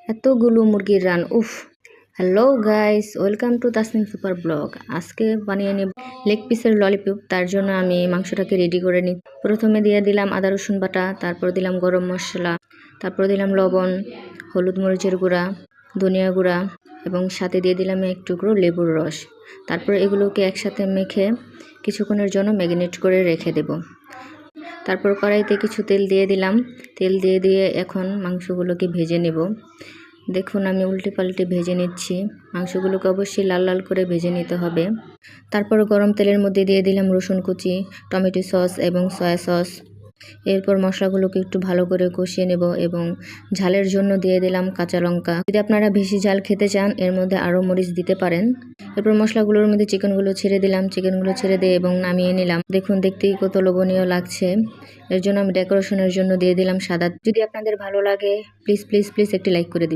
এতগুলো মুরগির রান, উফ। Hello guys, welcome to Tasnim super blog. আজকে বানিয়ে নেব লেগ পিসের ললিপপ। তার জন্য আমি মাংসটাকে রেডি করে নিই। প্রথমে দিয়ে দিলাম আদা রসুন বাটা, তারপর দিলাম গরম মশলা, তারপর দিলাম লবণ, হলুদ মরিচের গুঁড়া, ধনিয়া গুঁড়া এবং সাথে দিয়ে দিলাম এক টুকরো লেবুর রস। তারপর এগুলোকে একসাথে মেখে কিছুক্ষণের জন্য ম্যারিনেট করে রেখে দেব। তারপর কড়াইতে কিছু তেল দিয়ে দিলাম। তেল দিয়ে এখন মাংসগুলোকে ভেজে নেব। দেখুন আমি উল্টে পাল্টে ভেজে নিচ্ছি। মাংসগুলোকে অবশ্যই লাল লাল করে ভেজে নিতে হবে। তারপর গরম তেলের মধ্যে দিয়ে দিলাম রসুন কুচি, টমেটো সস এবং সয়া সস। এরপর মশলাগুলোকে একটু ভালো করে কষিয়ে নেব এবং ঝালের জন্য দিয়ে দিলাম কাঁচা লঙ্কা। যদি আপনারা বেশি ঝাল খেতে চান এর মধ্যে আরও মরিচ দিতে পারেন। এরপর মশলাগুলোর মধ্যে চিকেনগুলো ছেড়ে দিলাম। চিকেনগুলো ছেড়ে দিয়ে এবং নামিয়ে নিলাম। দেখুন দেখতেই কত লোভনীয় লাগছে। এর জন্য আমি ডেকোরেশনের জন্য দিয়ে দিলাম সাদা। যদি আপনাদের ভালো লাগে প্লিজ প্লিজ প্লিজ একটি লাইক করে দিবেন।